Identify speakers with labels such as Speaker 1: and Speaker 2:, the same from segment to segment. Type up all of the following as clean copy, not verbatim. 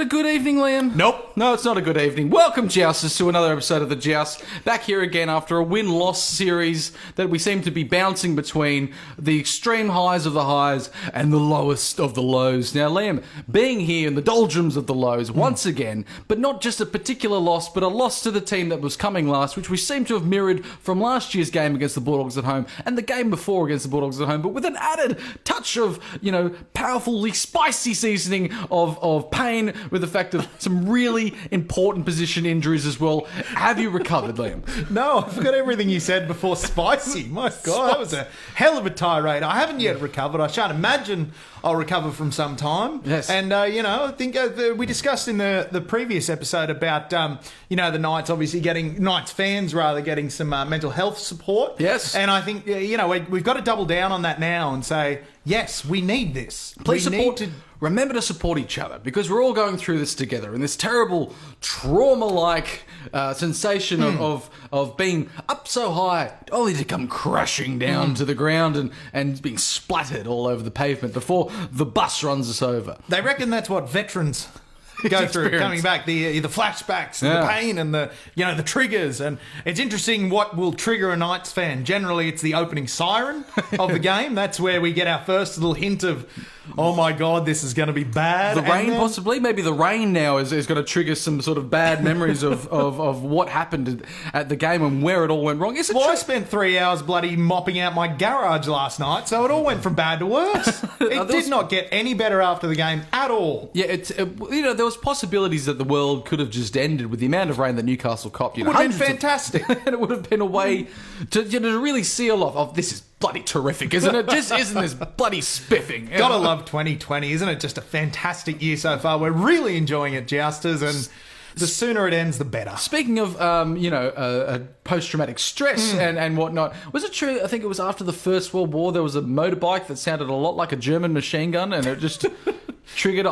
Speaker 1: Good evening, Liam.
Speaker 2: Nope.
Speaker 1: No, it's not a good evening. Welcome, Jousters, to another episode of The Joust. Back here again after a win-loss series that we seem to be bouncing between the extreme highs of the highs and the lowest of the lows. Now, Liam, being here in the doldrums of the lows once again, but not just a particular loss, but a loss to the team that was coming last, which we seem to have mirrored from last year's game against the Bulldogs at home and the game before against the Bulldogs at home, but with an added touch of, powerfully spicy seasoning of pain with the fact of some really important position injuries as well. Have you recovered, Liam?
Speaker 2: No, I forgot everything you said before spicy. My God, that was a hell of a tirade. I haven't yet recovered. I shan't imagine I'll recover from some time.
Speaker 1: Yes.
Speaker 2: And, I think we discussed in the previous episode about, the Knights obviously Knights fans getting some mental health support.
Speaker 1: Yes.
Speaker 2: And I think, we've got to double down on that now and say, yes, we need this.
Speaker 1: Please remember to support each other because we're all going through this together and this terrible trauma-like sensation of being up so high only to come crashing down to the ground and being splattered all over the pavement before the bus runs us over.
Speaker 2: They reckon that's what veterans go through coming back, the flashbacks, and the pain and the triggers. And it's interesting what will trigger a Knights fan. Generally, it's the opening siren of the game. That's where we get our first little hint of, oh my God, this is going to be bad.
Speaker 1: The rain, possibly. Maybe the rain now is going to trigger some sort of bad memories of what happened at the game and where it all went wrong.
Speaker 2: I spent 3 hours bloody mopping out my garage last night, so it all went from bad to worse. It did not get any better after the game at all.
Speaker 1: Yeah, there was possibilities that the world could have just ended with the amount of rain that Newcastle copped.
Speaker 2: It would have been fantastic.
Speaker 1: And it would have been a way to really seal off. Oh, this is bloody terrific, isn't it? Just isn't this bloody spiffing?
Speaker 2: Gotta love 2020, isn't it? Just a fantastic year so far. We're really enjoying it, Jousters, and the sooner it ends, the better.
Speaker 1: Speaking of, post-traumatic stress and whatnot, was it true? I think it was after the First World War, there was a motorbike that sounded a lot like a German machine gun, and it just triggered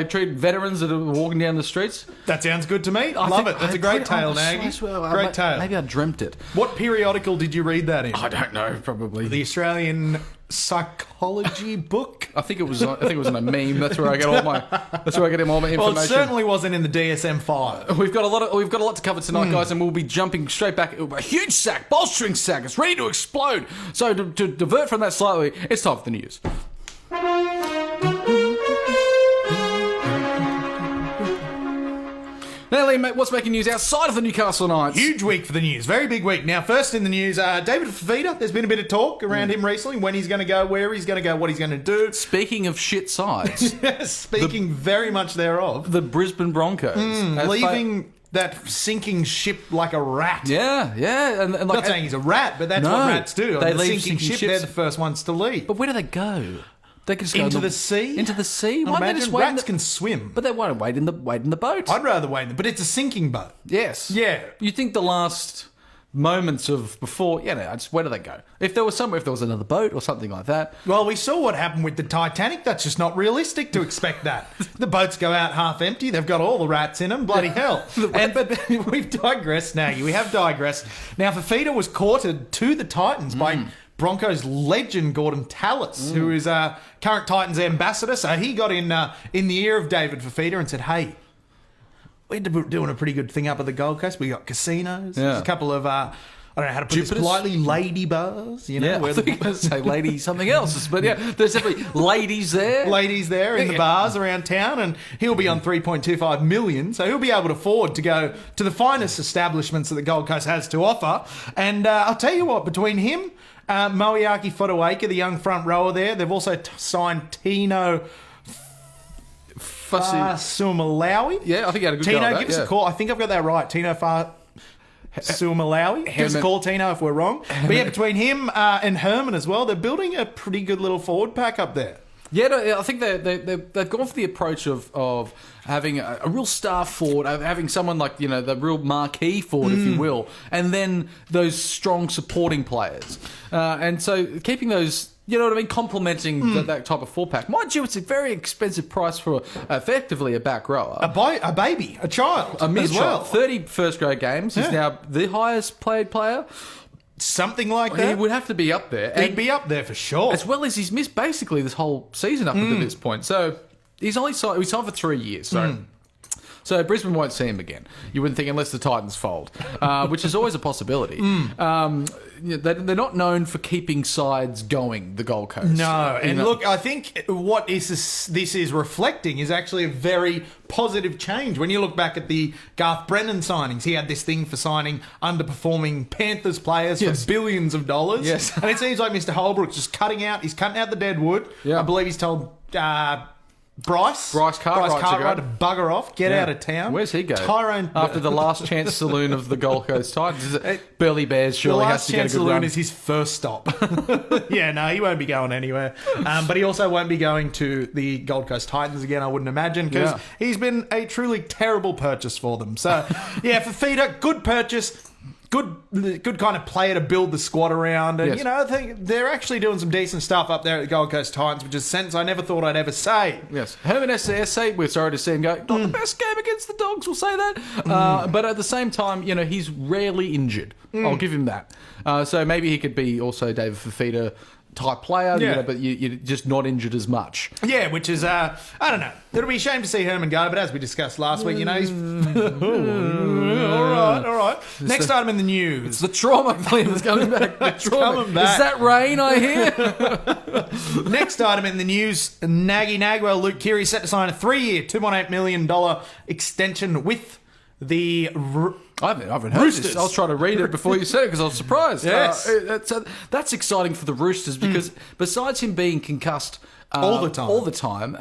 Speaker 1: triggered veterans that are walking down the streets.
Speaker 2: That sounds good to me. I love it. That's a great tale, Nagy. Great tale.
Speaker 1: Maybe I dreamt it.
Speaker 2: What periodical did you read that in?
Speaker 1: I don't know. Probably
Speaker 2: the Australian psychology book.
Speaker 1: I think it was in a meme. That's where I get all my information.
Speaker 2: Well, it certainly wasn't in the DSM-5.
Speaker 1: We've got a lot to cover tonight, guys, and we'll be jumping straight back. A huge sack, bolstering sack. It's ready to explode. So to divert from that slightly, it's time for the news. Now, Liam, mate, what's making news outside of the Newcastle Knights?
Speaker 2: Huge week for the news. Very big week. Now, first in the news, David Fafita. There's been a bit of talk around him recently. When he's going to go, where he's going to go, what he's going to do.
Speaker 1: Speaking of shit sides.
Speaker 2: Yes, speaking very much thereof.
Speaker 1: The Brisbane Broncos.
Speaker 2: Leaving that sinking ship like a rat.
Speaker 1: Yeah. And
Speaker 2: not saying he's a rat, but that's what rats do.
Speaker 1: They
Speaker 2: leave
Speaker 1: sinking
Speaker 2: ship,
Speaker 1: ships.
Speaker 2: they're the first ones to leave.
Speaker 1: But where do they go? They could just go
Speaker 2: into the sea.
Speaker 1: Into the sea.
Speaker 2: Why don't they just rats can swim,
Speaker 1: but they won't wait in the boat.
Speaker 2: I'd rather wait in the, but it's a sinking boat.
Speaker 1: Yes.
Speaker 2: Yeah.
Speaker 1: You think the last moments of before? Where do they go? If there was another boat or something like that.
Speaker 2: Well, we saw what happened with the Titanic. That's just not realistic to expect that. The boats go out half empty. They've got all the rats in them. Bloody hell. But we've digressed, Nagy. We have digressed. Now, Fafita was courted to the Titans by Broncos legend Gordon Tallis, who is current Titans ambassador. So he got in the ear of David Fafita and said, hey, we're doing a pretty good thing up at the Gold Coast. We got casinos.
Speaker 1: Yeah.
Speaker 2: There's a couple of, I don't know how to put this politely, lady bars.
Speaker 1: I think I was going to say lady something else. But yeah, there's definitely ladies there.
Speaker 2: Ladies there in the bars around town. And he'll be on $3.25 million. So he'll be able to afford to go to the finest establishments that the Gold Coast has to offer. And I'll tell you what, between him... Moeaki Fotuaika, the young front rower there. They've also signed Tino Fa'asuamaleaui.
Speaker 1: Yeah, I think you had a good
Speaker 2: Tino,
Speaker 1: go at that,
Speaker 2: give us a call. I think I've got that right. Tino Fa'asuamaleaui. Give us a call, Tino, if we're wrong. But yeah, between him and Herman as well, they're building a pretty good little forward pack up there.
Speaker 1: Yeah, no, I think they've gone for the approach of having a real star forward, having someone like, the real marquee forward, if you will, and then those strong supporting players. And so keeping those, you know what I mean, complementing that type of four-pack. Mind you, it's a very expensive price for effectively a back rower.
Speaker 2: A baby, a child,
Speaker 1: A mere
Speaker 2: as well.
Speaker 1: child. 30 first-grade games. He's now the highest played player.
Speaker 2: Something like that.
Speaker 1: He would have to be up there.
Speaker 2: He'd be up there for sure.
Speaker 1: As well as he's missed basically this whole season up until this point. So he's signed for 3 years. So Brisbane won't see him again. You wouldn't think, unless the Titans fold, which is always a possibility. They're not known for keeping sides going, the Gold Coast.
Speaker 2: No, and look, I think what this is reflecting is actually a very positive change. When you look back at the Garth Brennan signings, he had this thing for signing underperforming Panthers players for billions of dollars.
Speaker 1: Yes.
Speaker 2: And it seems like Mr. Holbrook's just cutting out the dead wood.
Speaker 1: Yeah.
Speaker 2: I believe he's told Bryce
Speaker 1: Cartwright
Speaker 2: to bugger off, get out of town.
Speaker 1: Where's he go?
Speaker 2: Tyrone
Speaker 1: After the last chance saloon of the Gold Coast Titans. Burleigh Bears surely has to get a good
Speaker 2: saloon
Speaker 1: run.
Speaker 2: is his first stop. Yeah, no, he won't be going anywhere. But he also won't be going to the Gold Coast Titans again, I wouldn't imagine, because he's been a truly terrible purchase for them. So, yeah, for Feeder, good purchase. Good kind of player to build the squad around. And, I think they're actually doing some decent stuff up there at the Gold Coast Titans, which is a sentence I never thought I'd ever say.
Speaker 1: Yes. Herman Essay, we're sorry to see him go, not the best game against the Dogs, we'll say that. But at the same time, he's rarely injured. I'll give him that. So maybe he could be also David Fafita type player, but you're just not injured as much.
Speaker 2: Yeah, which is, I don't know. It'll be a shame to see Herman go, but as we discussed last week, he's... all right. Next item in the news.
Speaker 1: It's the trauma claim is coming back.
Speaker 2: Coming back.
Speaker 1: Is that rain I hear?
Speaker 2: Next item in the news, Nagy Nagwell, Luke Keary set to sign a 3-year, $2.8 million extension with the...
Speaker 1: I haven't heard
Speaker 2: Roosters.
Speaker 1: this. I was trying to read it before you said it because I was surprised.
Speaker 2: Yes.
Speaker 1: That's exciting for the Roosters because besides him being concussed all the time,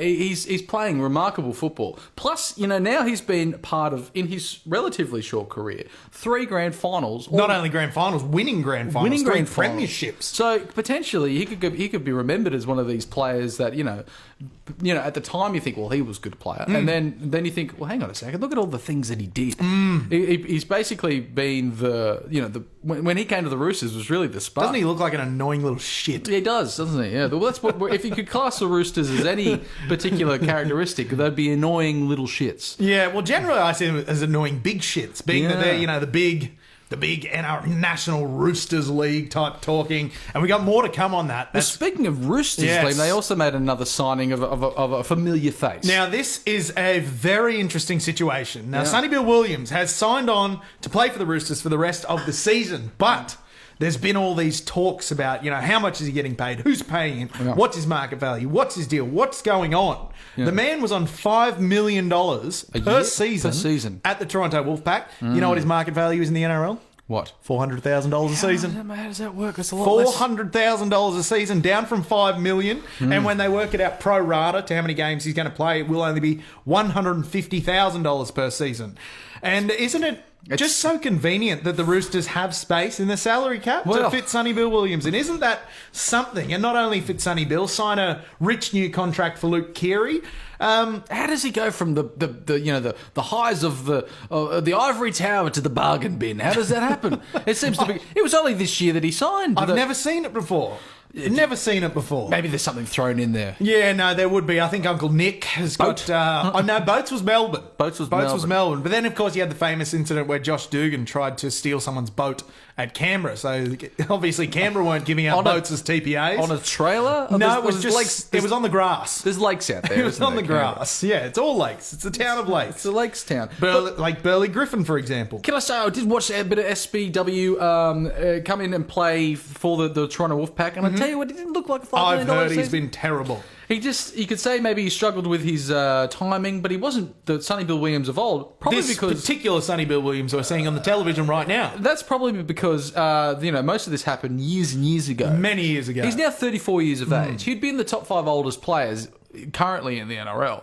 Speaker 1: he's playing remarkable football. Plus, now he's been part of, in his relatively short career, 3 grand finals.
Speaker 2: Not only grand finals, winning grand finals, three premierships.
Speaker 1: So potentially he could be remembered as one of these players that at the time you think, well, he was a good player, and then you think, well, hang on a second, look at all the things that he did. He's basically been when he came to the Roosters was really the spark.
Speaker 2: Doesn't he look like an annoying little shit?
Speaker 1: He does, doesn't he? Yeah. Well, that's what, if you could class the Roosters as any particular characteristic, they'd be annoying little shits.
Speaker 2: Yeah. Well, generally I see them as annoying big shits, being that they're the big NR National Roosters League type talking, and we got more to come on that.
Speaker 1: Well, speaking of Roosters, Liam, they also made another signing of a familiar face.
Speaker 2: Now, this is a very interesting situation. Now, Sonny Bill Williams has signed on to play for the Roosters for the rest of the season, but there's been all these talks about, how much is he getting paid, who's paying him, what's his market value, what's his deal, what's going on. The man was on $5 million per season at the Toronto Wolfpack. You know what his market value is in the NRL?
Speaker 1: What?
Speaker 2: $400,000 a season.
Speaker 1: How does that work? That's a lot less.
Speaker 2: $400,000 a season, down from $5 million. And when they work it out pro rata to how many games he's going to play, it will only be $150,000 per season. And isn't it just so convenient that the Roosters have space in the salary cap to fit Sonny Bill Williams? And isn't that something? And not only fit Sonny Bill, sign a rich new contract for Luke Keary.
Speaker 1: How does he go from the highs of the ivory tower to the bargain bin? How does that happen? It seems to be. It was only this year that he signed.
Speaker 2: I've never seen it before. Never seen it before.
Speaker 1: Maybe there's something thrown in there.
Speaker 2: Yeah, no, there would be. I think Uncle Nick has got... no, Boats was Melbourne.
Speaker 1: Boats was Melbourne.
Speaker 2: But then, of course, you had the famous incident where Josh Dugan tried to steal someone's boat at Canberra. So, obviously, Canberra weren't giving out boats as TPAs.
Speaker 1: On a trailer?
Speaker 2: No, it was just... It was on the grass.
Speaker 1: There's lakes out there,
Speaker 2: It was on the grass. Yeah, it's all lakes. It's a town of lakes.
Speaker 1: It's a lakes town.
Speaker 2: Like Burleigh Griffin, for example.
Speaker 1: Can I say, I did watch a bit of SBW come in and play for the Toronto Wolfpack, and I tell you what, it didn't look like a $5 million
Speaker 2: I've heard
Speaker 1: season.
Speaker 2: he's been terrible.
Speaker 1: You could say maybe he struggled with his timing, but he wasn't the Sonny Bill Williams of old. Probably
Speaker 2: this
Speaker 1: because
Speaker 2: particular Sonny Bill Williams we're seeing on the television right now.
Speaker 1: That's probably because most of this happened years and years ago.
Speaker 2: Many years ago.
Speaker 1: He's now 34 years of age. He'd be in the top 5 oldest players currently in the NRL.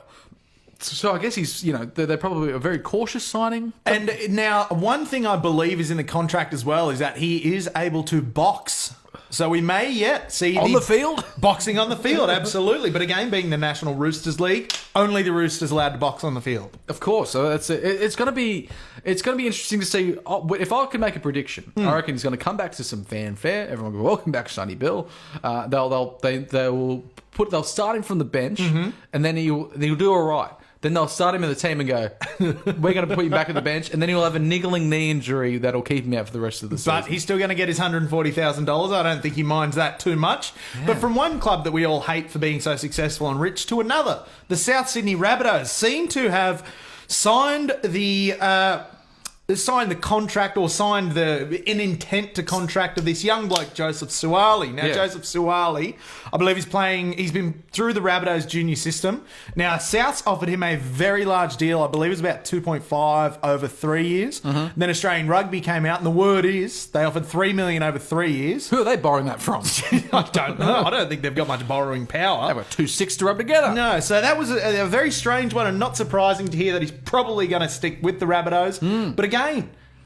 Speaker 1: So I guess he's, they're probably a very cautious signing.
Speaker 2: And now, one thing I believe is in the contract as well is that he is able to box So we may yet see
Speaker 1: On the field?
Speaker 2: boxing on the field, absolutely. But again, being the National Roosters League, only the Roosters allowed to box on the field.
Speaker 1: Of course. So it's going to be interesting to see. If I can make a prediction, I reckon he's going to come back to some fanfare. Everyone will go, welcome back, Sonny Bill. They'll start him from the bench, and then he'll do all right. Then they'll start him in the team and go, we're going to put him back at the bench. And then he'll have a niggling knee injury that'll keep him out for the rest of the season.
Speaker 2: But he's still going to get his $140,000. I don't think he minds that too much. Yeah. But from one club that we all hate for being so successful and rich to another, the South Sydney Rabbitohs seem to have signed the contract or signed an intent to contract of this young bloke, Joseph Suaalii. Now, Joseph Suaalii, I believe he's been through the Rabbitohs junior system. Now, Souths offered him a very large deal. I believe it was about 2.5 over 3 years. Then Australian Rugby came out, and the word is they offered $3 million over 3 years.
Speaker 1: Who are they borrowing that from?
Speaker 2: I don't know. I don't think they've got much borrowing power.
Speaker 1: They've got 2 6 to rub together.
Speaker 2: No, so that was a very strange one, and not surprising to hear that he's probably going to stick with the Rabbitohs. But again,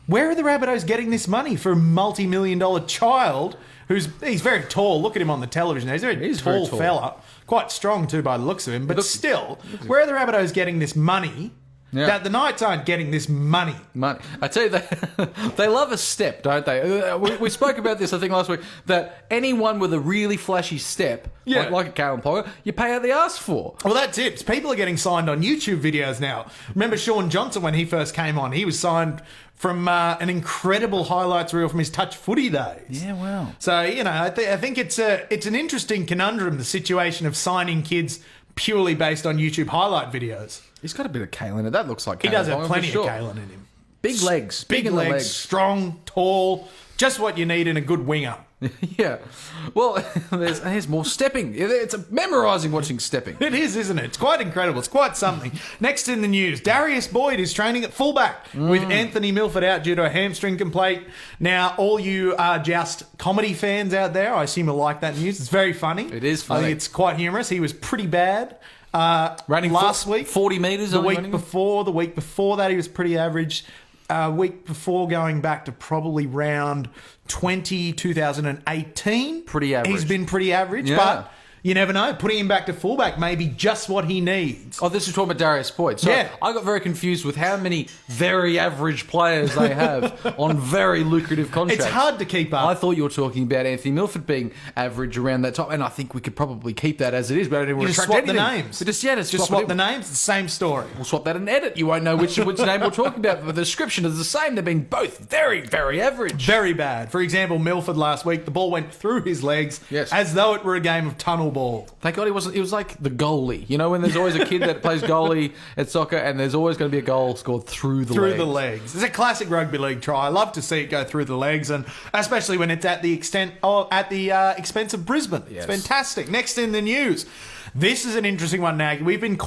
Speaker 2: where are the Rabbitohs getting this money for a multi-million-dollar child he's very tall? Look at him on the television. He's a very tall fella. Quite strong, too, by the looks of him. But still, where are the Rabbitohs getting this money? Yeah. That the Knights aren't getting this money.
Speaker 1: I tell you, they love a step, don't they? We spoke about this, I think, last week, that anyone with a really flashy step, like a Kalen Ponga, you pay out the arse for.
Speaker 2: Well, that's it. People are getting signed on YouTube videos now. Remember Sean Johnson, when he first came on, he was signed from an incredible highlights reel from his touch footy days.
Speaker 1: Yeah, wow.
Speaker 2: So, I think it's an interesting conundrum, the situation of signing kids purely based on YouTube highlight videos.
Speaker 1: He's got a bit of Kale in it. That looks like Kale.
Speaker 2: He does have plenty of Kale in him.
Speaker 1: Big legs.
Speaker 2: Big legs. Strong, tall. Just what you need in a good winger.
Speaker 1: Yeah. Well, there's more stepping. It's memorising watching stepping.
Speaker 2: It is, isn't it? It's quite incredible. It's quite something. Next in the news, Darius Boyd is training at fullback with Anthony Milford out due to a hamstring complaint. Now, all you Joust comedy fans out there, I assume will like that news. It's very funny.
Speaker 1: It is funny.
Speaker 2: I think it's quite humorous. He was pretty bad.
Speaker 1: Running
Speaker 2: last week,
Speaker 1: 40 metres.
Speaker 2: The week before that, he was pretty average. Week before, going back to probably round 2018.
Speaker 1: Pretty average.
Speaker 2: He's been pretty average, but you never know. Putting him back to fullback may be just what he needs.
Speaker 1: Oh, this is talking about Darius Boyd. So I got very confused with how many very average players they have on very lucrative contracts.
Speaker 2: It's hard to keep up.
Speaker 1: I thought you were talking about Anthony Milford being average around that time, and I think we could probably keep that as it is. But I don't want to
Speaker 2: swap the names.
Speaker 1: Just
Speaker 2: swap the names. It's the same story.
Speaker 1: We'll swap that and edit. You won't know which name we're talking about. But the description is the same. They've been both very, very average.
Speaker 2: Very bad. For example, Milford last week, the ball went through his legs as though it were a game of tunnel ball.
Speaker 1: Thank God he wasn't. He was like the goalie. You know, when there's always a kid that plays goalie at soccer, and there's always going to be a goal scored through the legs.
Speaker 2: It's a classic rugby league try. I love to see it go through the legs, and especially when it's at the expense of Brisbane. Yes. It's fantastic. Next in the news, this is an interesting one, Nagy. We've been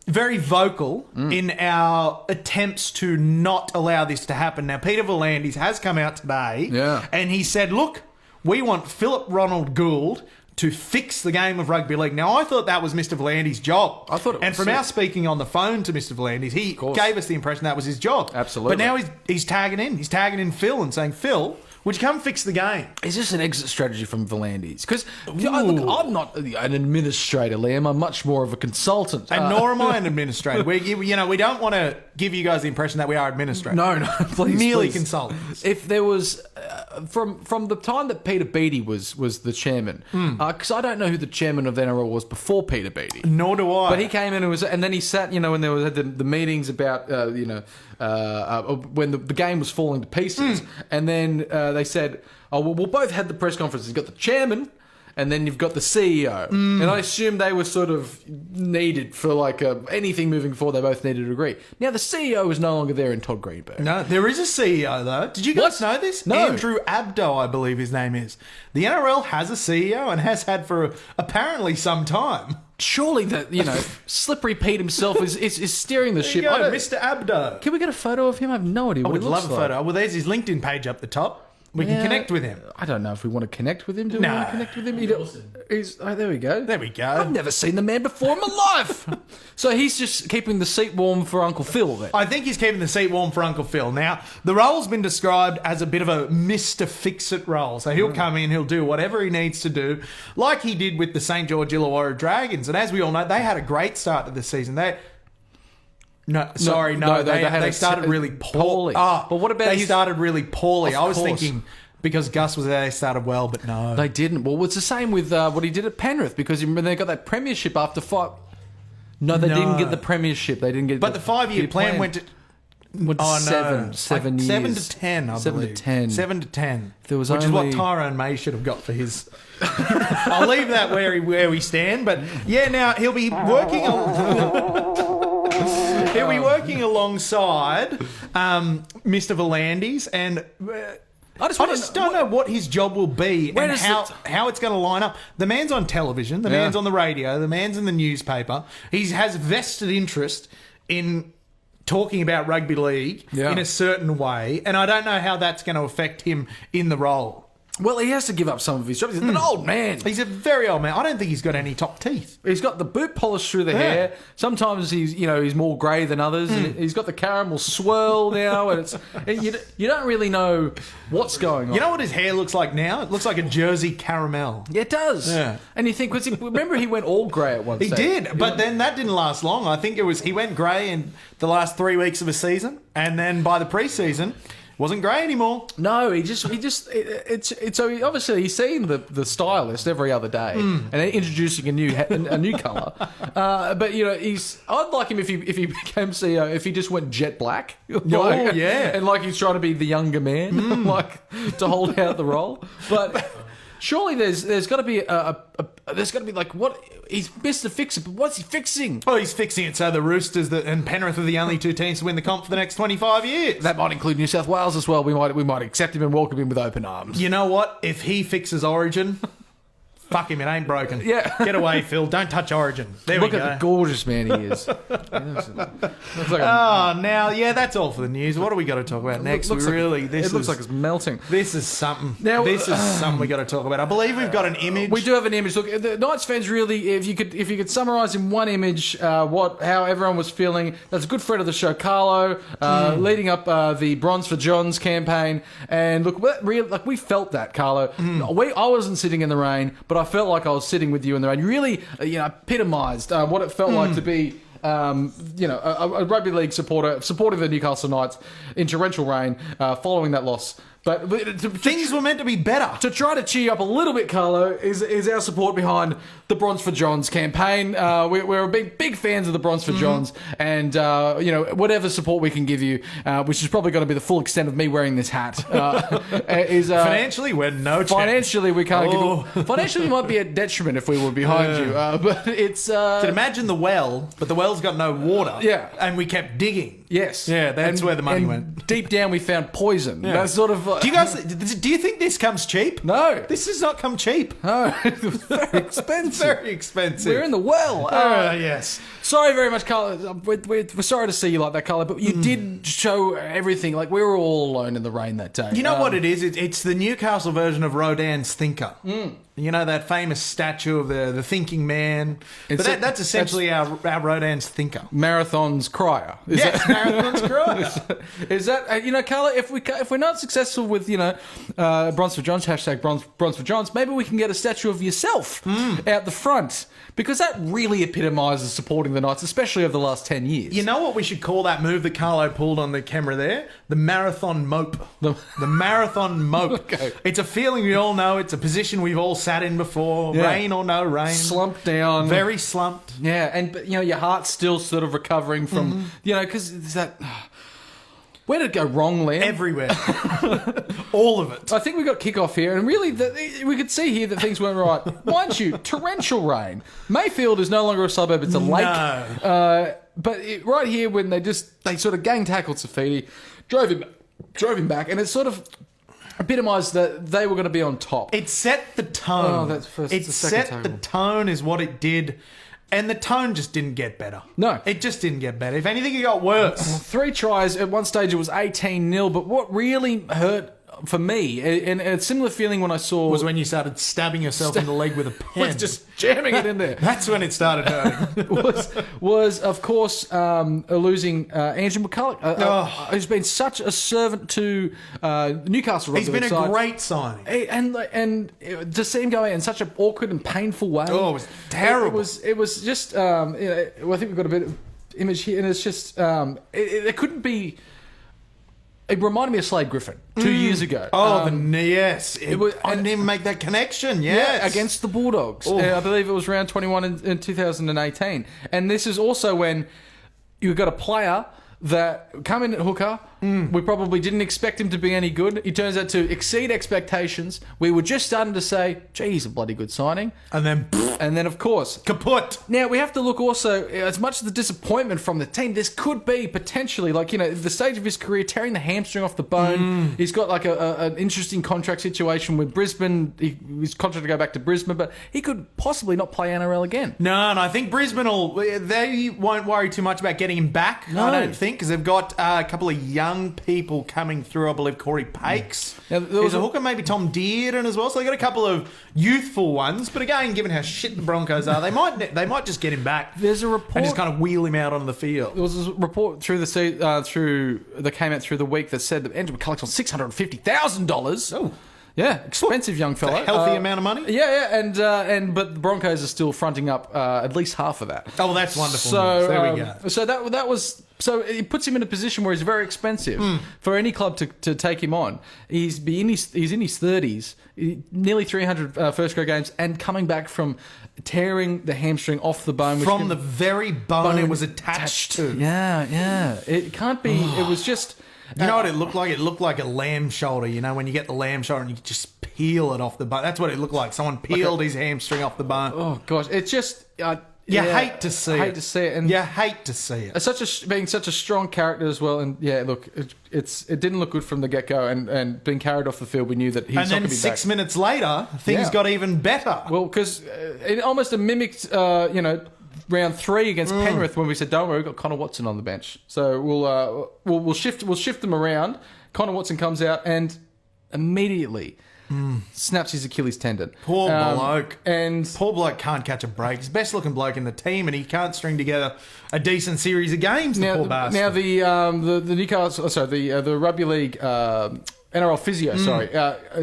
Speaker 2: very vocal in our attempts to not allow this to happen. Now, Peter V'landys has come out today, and he said, "Look, we want Philip Ronald Gould to fix the game of rugby league." Now, I thought that was Mr. V'landys' job.
Speaker 1: I thought it was.
Speaker 2: And from our speaking on the phone to Mr. V'landys, he gave us the impression that was his job.
Speaker 1: Absolutely.
Speaker 2: But now he's tagging in. He's tagging in Phil and saying, "Phil, would you come fix the game?"
Speaker 1: Is this an exit strategy from V'landys? Because I'm not an administrator, Liam. I'm much more of a consultant.
Speaker 2: And nor am I an administrator. We don't want to give you guys the impression that we are administrators.
Speaker 1: No, please.
Speaker 2: Merely consultants.
Speaker 1: If there was... From the time that Peter Beattie was the chairman, because I don't know who the chairman of the NRL was before Peter Beattie.
Speaker 2: Nor do I.
Speaker 1: But he came in and then he sat, when there was the meetings about, when the game was falling to pieces, and then they said, "Oh, well, we'll both had the press conference. You've got the chairman, and then you've got the CEO." And I assume they were sort of needed for anything moving forward. They both needed to agree. Now the CEO is no longer there in Todd Greenberg.
Speaker 2: No, there is a CEO though. Did you guys know this?
Speaker 1: No.
Speaker 2: Andrew Abdo, I believe his name is. The NRL has a CEO and has had for apparently some time.
Speaker 1: Surely that Slippery Pete himself is steering the ship.
Speaker 2: Mr. Abdo.
Speaker 1: Can we get a photo of him? I have no idea.
Speaker 2: I would love a photo. Well, there's his LinkedIn page up the top. We can connect with him.
Speaker 1: I don't know if we want to connect with him. Do we
Speaker 2: No.
Speaker 1: want to connect with him? There we go.
Speaker 2: There we go.
Speaker 1: I've never seen the man before in my life. So he's just keeping the seat warm for Uncle Phil then.
Speaker 2: I think he's keeping the seat warm for Uncle Phil. Now, the role's been described as a bit of a Mr. Fix-It role. So he'll come in, he'll do whatever he needs to do, like he did with the St. George Illawarra Dragons. And as we all know, they had a great start to the season. They started really poorly.
Speaker 1: But what about
Speaker 2: they started really poorly?
Speaker 1: Of
Speaker 2: I was
Speaker 1: course.
Speaker 2: thinking because Gus was there, they started well, but no.
Speaker 1: They didn't. Well, it's the same with what he did at Penrith, because you remember they got that premiership after 5. No, they didn't get the premiership. They didn't get.
Speaker 2: But the 5-year plan went to.
Speaker 1: Seven years.
Speaker 2: 7 to 10, I
Speaker 1: 7 to
Speaker 2: believe.
Speaker 1: 10.
Speaker 2: 7 to 10.
Speaker 1: There was
Speaker 2: which is what
Speaker 1: only-
Speaker 2: Tyrone May should have got for his. I'll leave that where we stand. But yeah, now he'll be working. He'll be working alongside Mr. Volandis, and I just don't know what his job will be and how it's going to line up. The man's on television, the man's on the radio, the man's in the newspaper. He has vested interest in talking about rugby league in a certain way, and I don't know how that's going to affect him in the role.
Speaker 1: Well, he has to give up some of his jobs. He's an old man.
Speaker 2: He's a very old man. I don't think he's got any top teeth.
Speaker 1: He's got the boot polish through the hair. Sometimes he's more grey than others. And he's got the caramel swirl now, and you don't really know what's going on.
Speaker 2: You know what his hair looks like now? It looks like a Jersey caramel.
Speaker 1: Yeah, it does.
Speaker 2: Yeah.
Speaker 1: And you think, remember he went all grey at one
Speaker 2: He
Speaker 1: stage.
Speaker 2: did, but then that didn't last long. I think he went grey in the last 3 weeks of a season, and then by the pre-season, wasn't grey anymore.
Speaker 1: No, it's so obviously he's seeing the stylist every other day and introducing a new colour. But I'd like him if he became CEO, if he just went jet black. And like he's trying to be the younger man, like to hold out the role. But surely there's got to be like what he's Mr. Fix-It, but what's he fixing?
Speaker 2: Oh, he's fixing it so the Roosters and Penrith are the only two teams to win the comp for the next 25 years.
Speaker 1: That might include New South Wales as well. We might accept him and welcome him with open arms.
Speaker 2: You know what? If he fixes Origin, fuck him, it ain't broken.
Speaker 1: Yeah.
Speaker 2: Get away, Phil. Don't touch Origin. There
Speaker 1: Look
Speaker 2: we go.
Speaker 1: at the gorgeous man he is. Looks like
Speaker 2: that's all for the news. What do we got to talk about next?
Speaker 1: looks like it's melting.
Speaker 2: This is something.
Speaker 1: Now,
Speaker 2: this is something we got to talk about. I believe we've got an image.
Speaker 1: We do have an image. Look, the Knights fans really, if you could summarise in one image how everyone was feeling. That's a good friend of the show, Carlo, leading up the Bronze for Johns campaign. And look, we felt that, Carlo. I wasn't sitting in the rain, but I felt like I was sitting with you in the rain. You really, epitomised what it felt like to be. A rugby league supporter supporting the Newcastle Knights in torrential rain following that loss. But
Speaker 2: things were meant to be better.
Speaker 1: To try to cheer you up a little bit, Carlo, is our support behind the Bronze for Johns campaign. We're big fans of the Bronze for Johns, and whatever support we can give you, which is probably going to be the full extent of me wearing this hat.
Speaker 2: Financially, we're no chance.
Speaker 1: Financially, we can't give you. Financially, we might be a detriment if we were behind you, but it's.
Speaker 2: Imagine the well, but the well's got no water.
Speaker 1: Yeah,
Speaker 2: and we kept digging.
Speaker 1: Yes.
Speaker 2: Yeah, that's where the money went.
Speaker 1: Deep down, we found poison. Yeah. That's sort of.
Speaker 2: Do you think this comes cheap?
Speaker 1: No.
Speaker 2: This does not come cheap.
Speaker 1: No. It was very expensive.
Speaker 2: Very expensive.
Speaker 1: We're in the well.
Speaker 2: Yes.
Speaker 1: Sorry very much, Carlo. We're sorry to see you like that, Carlo, but you did show everything. Like, we were all alone in the rain that day.
Speaker 2: You know what it is? It's the Newcastle version of Rodin's Thinker. You know, that famous statue of the thinking man. That's essentially our Rodin's Thinker.
Speaker 1: Marathon's crier.
Speaker 2: Marathon's crier.
Speaker 1: Is that, Carlo, if we're not successful with, Bronze for Johns, hashtag Bronze for Johns, maybe we can get a statue of yourself out the front. Because that really epitomises supporting the Knights, especially over the last 10 years.
Speaker 2: You know what we should call that move that Carlo pulled on the camera there? The marathon mope. The marathon mope.
Speaker 1: Okay.
Speaker 2: It's a feeling we all know. It's a position we've all sat in before. Yeah. Rain or no rain.
Speaker 1: Slumped down.
Speaker 2: Very slumped.
Speaker 1: Yeah, but your heart's still sort of recovering from, because it's that... Where did it go wrong, Liam?
Speaker 2: Everywhere. All of it.
Speaker 1: I think we got kickoff here, and really, we could see here that things weren't right. Mind you, torrential rain. Mayfield is no longer a suburb, it's a lake.
Speaker 2: No.
Speaker 1: But right here, when they sort of gang tackled Safidi, drove him back, and it sort of epitomised that they were going to be on top.
Speaker 2: It set the tone.
Speaker 1: Oh, that's first.
Speaker 2: It set the tone is what it did. And the tone just didn't get better. No. It just didn't get better. If anything, it got worse.
Speaker 1: 3 tries. At one stage, it was 18-0. But what really hurt for me, and a similar feeling when I saw
Speaker 2: Was when you started stabbing yourself in the leg with a pen.
Speaker 1: was just jamming it in there.
Speaker 2: That's when it started hurting.
Speaker 1: was of course losing Andrew McCulloch, who's been such a servant to Newcastle.
Speaker 2: He's been a great signing.
Speaker 1: And to see him go out in such an awkward and painful way.
Speaker 2: Oh, it was terrible.
Speaker 1: It was just. I think we've got a bit of image here, and it's just. It couldn't be. It reminded me of Slade Griffin 2 years ago.
Speaker 2: Yes. I didn't even make that connection. Yes.
Speaker 1: Yeah, against the Bulldogs. I believe it was round 21 in 2018. And this is also when you've got a player that come in at hooker. We probably didn't expect him to be any good. He turns out to exceed expectations. We were just starting to say, gee, he's a bloody good signing.
Speaker 2: And then,
Speaker 1: of course,
Speaker 2: kaput.
Speaker 1: Now, we have to look also, as much as the disappointment from the team, this could be potentially, the stage of his career, tearing the hamstring off the bone. He's got, an interesting contract situation with Brisbane. His contract to go back to Brisbane, but he could possibly not play NRL again.
Speaker 2: No, and I think Brisbane they won't worry too much about getting him back,
Speaker 1: No.
Speaker 2: I don't think, because they've got a couple of young people coming through. I believe Corey Pakes.
Speaker 1: Now, there was
Speaker 2: a hooker, maybe Tom Dearden as well. So they got a couple of youthful ones. But again, given how shit the Broncos are, they might just get him back.
Speaker 1: There's a report
Speaker 2: and just kind of wheel him out onto the field.
Speaker 1: There was a report that came out through the week that said that Andrew McCulloch's on $650,000.
Speaker 2: Oh.
Speaker 1: Yeah, expensive young fella.
Speaker 2: A healthy amount of money.
Speaker 1: Yeah, but the Broncos are still fronting up at least half of that.
Speaker 2: Oh, well, that's wonderful.
Speaker 1: So
Speaker 2: There we go.
Speaker 1: So that was. So it puts him in a position where he's very expensive for any club to take him on. He's in his 30s, nearly 300 first grade games, and coming back from tearing the hamstring off the bone.
Speaker 2: From the very bone it was attached to.
Speaker 1: Yeah. It can't be. It was just...
Speaker 2: You know what it looked like? It looked like a lamb shoulder. You know, when you get the lamb shoulder and you just peel it off the bone. That's what it looked like. Someone peeled his hamstring off the bone.
Speaker 1: Oh, gosh. It's just...
Speaker 2: You hate to see it.
Speaker 1: Hate to see it. And
Speaker 2: you hate to see it.
Speaker 1: Being such a strong character as well. And yeah, look, it didn't look good from the get-go. And being carried off the field, we knew that he's not going to be back.
Speaker 2: And then 6 minutes later, things got even better.
Speaker 1: Well, because it almost mimicked, round 3 against Penrith when we said, don't worry, we've got Connor Watson on the bench. So we'll shift them around. Connor Watson comes out and immediately... snaps his Achilles tendon.
Speaker 2: Poor bloke.
Speaker 1: And
Speaker 2: poor bloke can't catch a break. He's the best looking bloke in the team, and he can't string together a decent series of games. Poor bastard.
Speaker 1: Now the Newcastle, the rugby league NRL physio,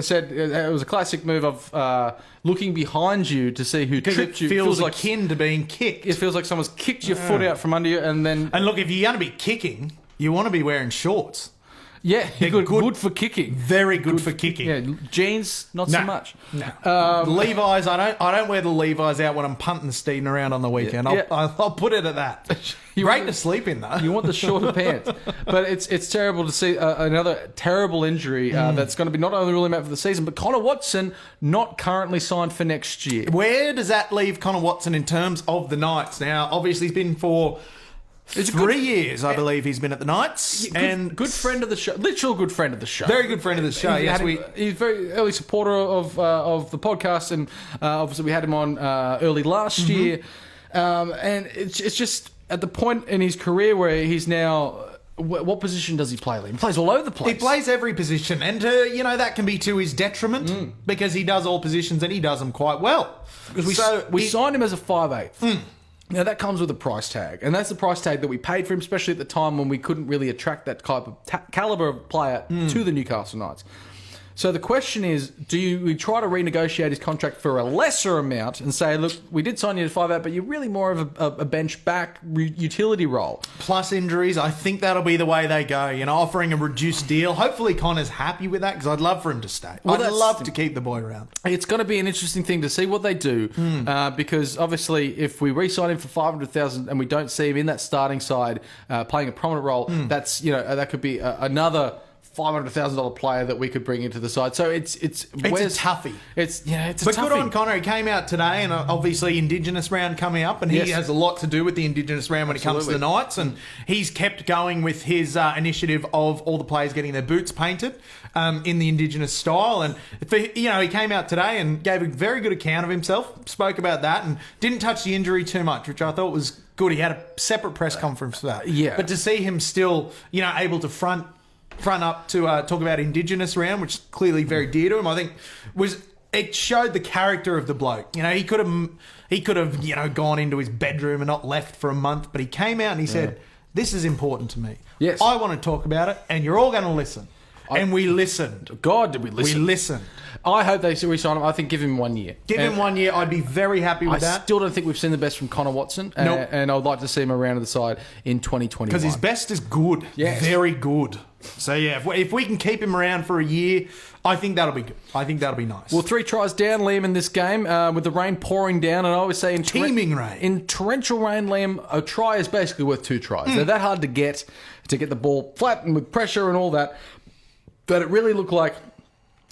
Speaker 1: said it was a classic move of looking behind you to see who tripped you.
Speaker 2: It feels akin to being kicked.
Speaker 1: It feels like someone's kicked your foot out from under you, and then.
Speaker 2: And look, if you're going to be kicking, you want to be wearing shorts.
Speaker 1: Yeah, good for kicking.
Speaker 2: Very good for kicking.
Speaker 1: Yeah, jeans, not so much.
Speaker 2: No. Levi's, I don't wear the Levi's out when I'm punting the Steeden around on the weekend. I'll put it at that. Great to sleep in, though.
Speaker 1: You want the shorter pants. But it's terrible to see another terrible injury that's going to be not only ruling him out for the season, but Connor Watson not currently signed for next year.
Speaker 2: Where does that leave Connor Watson in terms of the Knights? Now, obviously, he's been for... It's 3 years, I believe, he's been at the Knights.
Speaker 1: Good friend of the show. Literal good friend of the show.
Speaker 2: Very good friend of the show,
Speaker 1: He's a very early supporter of the podcast, and obviously we had him on early last year. And it's just at the point in his career where he's now... What position does he play? He plays all over the place.
Speaker 2: He plays every position, and that can be to his detriment because he does all positions and he does them quite well.
Speaker 1: Because we signed him as a 5'8". Now, that comes with a price tag, and that's the price tag that we paid for him, especially at the time when we couldn't really attract that type of caliber of player to the Newcastle Knights. So the question is, do we try to renegotiate his contract for a lesser amount and say, look, we did sign you to 5'8", but you're really more of a bench back utility role?
Speaker 2: Plus injuries, I think that'll be the way they go. Offering a reduced deal. Hopefully Connor's happy with that because I'd love for him to stay. I'd love to keep the boy around.
Speaker 1: It's going to be an interesting thing to see what they do because obviously if we re-sign him for $500,000 and we don't see him in that starting side playing a prominent role, that's that could be another $500,000 player that we could bring into the side. So it's a
Speaker 2: toughie.
Speaker 1: It's a toughie.
Speaker 2: But good on Connor. He came out today, and obviously Indigenous round coming up, and he has a lot to do with the Indigenous round when it comes to the Knights, and he's kept going with his initiative of all the players getting their boots painted in the Indigenous style. And he came out today and gave a very good account of himself, spoke about that, and didn't touch the injury too much, which I thought was good. He had a separate press conference for that.
Speaker 1: Yeah.
Speaker 2: But to see him still, able to front front up to talk about Indigenous round, which is clearly very dear to him. I think it showed the character of the bloke. You know, he could have gone into his bedroom and not left for a month, but he came out and he said, "This is important to me.
Speaker 1: Yes,
Speaker 2: I want to talk about it, and you're all going to listen." And we listened.
Speaker 1: God, did we listen?
Speaker 2: We listened.
Speaker 1: I hope they re-sign him. I think give him 1 year.
Speaker 2: Give him 1 year. I'd be very happy with that.
Speaker 1: I still don't think we've seen the best from Connor Watson.
Speaker 2: Nope.
Speaker 1: And I would like to see him around to the side in 2021.
Speaker 2: Because his best is good.
Speaker 1: Yes.
Speaker 2: Very good. So, yeah, if we can keep him around for a year, I think that'll be good. I think that'll be nice.
Speaker 1: Well, 3 tries down, Liam, in this game with the rain pouring down. And I always say
Speaker 2: teeming rain.
Speaker 1: In torrential rain, Liam, a try is basically worth 2 tries. They're that hard to get the ball flat and with pressure and all that. But it really looked like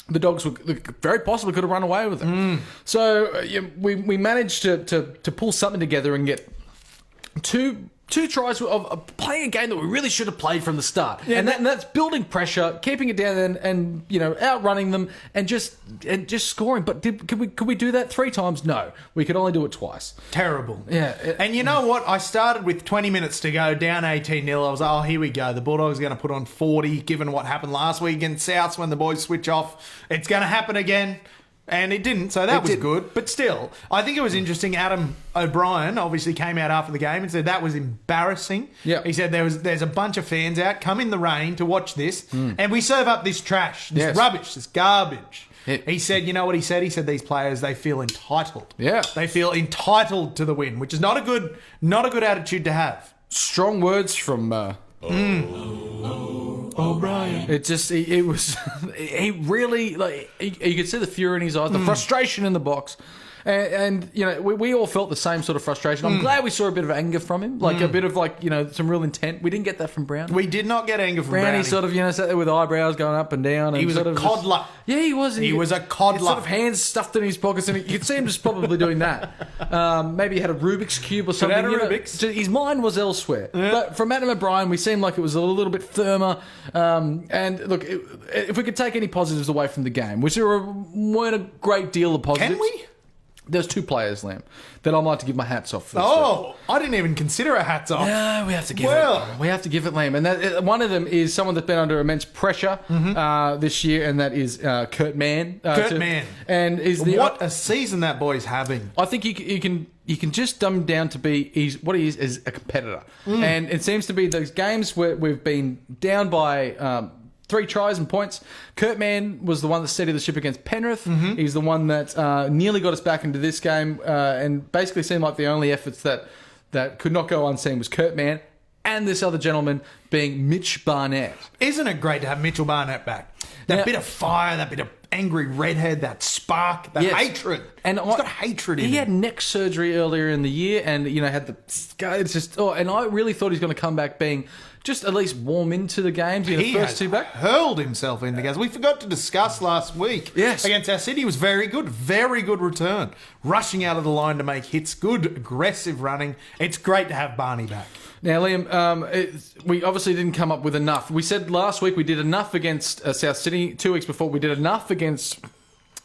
Speaker 1: the Dogs very possibly could have run away with it. So we managed to pull something together and get two tries of playing a game that we really should have played from the start. Yeah, and that's building pressure, keeping it down and outrunning them and just scoring. But could we do that 3 times? No. We could only do it twice.
Speaker 2: Terrible.
Speaker 1: Yeah.
Speaker 2: And you know what? I started with 20 minutes to go, down 18-0. I was like, oh, here we go. The Bulldogs are going to put on 40, given what happened last week against Souths when the boys switch off. It's going to happen again. And it didn't, so that was good. But still, I think it was interesting. Adam O'Brien obviously came out after the game and said that was embarrassing.
Speaker 1: Yep.
Speaker 2: He said there's a bunch of fans out, come in the rain to watch this, and we serve up this trash, this rubbish, this garbage. He said, you know what he said? He said these players, they feel entitled.
Speaker 1: Yeah.
Speaker 2: They feel entitled to the win, which is not a good attitude to have.
Speaker 1: Strong words from...
Speaker 2: O'Brien.
Speaker 1: It was, he really, you could see the fury in his eyes, the frustration in the box. And we all felt the same sort of frustration. I'm glad we saw a bit of anger from him, a bit of some real intent. We didn't get that from Brown.
Speaker 2: We did not get anger from Brown.
Speaker 1: He sort of sat there with eyebrows going up and down. And
Speaker 2: he was a coddler.
Speaker 1: He was.
Speaker 2: He was a coddler.
Speaker 1: Sort of hands stuffed in his pockets, and you could see him just probably doing that. Maybe he had a Rubik's Cube or something. His mind was elsewhere. Yeah. But from Adam O'Brien, we seemed like it was a little bit firmer. And look, if we could take any positives away from the game, which weren't a great deal of positives.
Speaker 2: Can we?
Speaker 1: There's 2 players, Liam, that I'd like to give my hats off for.
Speaker 2: Oh, I didn't even consider a hats off.
Speaker 1: No, we have to give it. We have to give it, Liam. And one of them is someone that's been under immense pressure this year, and that is Kurt Mann.
Speaker 2: Mann.
Speaker 1: And
Speaker 2: what a season that boy's having.
Speaker 1: I think you can just dumb him down to be what he is a competitor. And it seems to be those games where we've been down by 3 tries and points. Kurt Mann was the one that steadied the ship against Penrith. He's the one that nearly got us back into this game and basically seemed like the only efforts that could not go unseen was Kurt Mann and this other gentleman being Mitch Barnett.
Speaker 2: Isn't it great to have Mitchell Barnett back? That bit of fire, that bit of angry redhead, that spark, that hatred.
Speaker 1: And
Speaker 2: he's got hatred in him.
Speaker 1: He had neck surgery earlier in the year and, had the... It's just... and I really thought he was going to come back being... just at least warm into the games.
Speaker 2: He first 2 back. Hurled himself into games. We forgot to discuss last week.
Speaker 1: Yes.
Speaker 2: Against our city. He was very good. Very good return. Rushing out of the line to make hits. Good, aggressive running. It's great to have Barney back.
Speaker 1: Now, Liam, we obviously didn't come up with enough. We said last week we did enough against South Sydney. 2 weeks before we did enough against...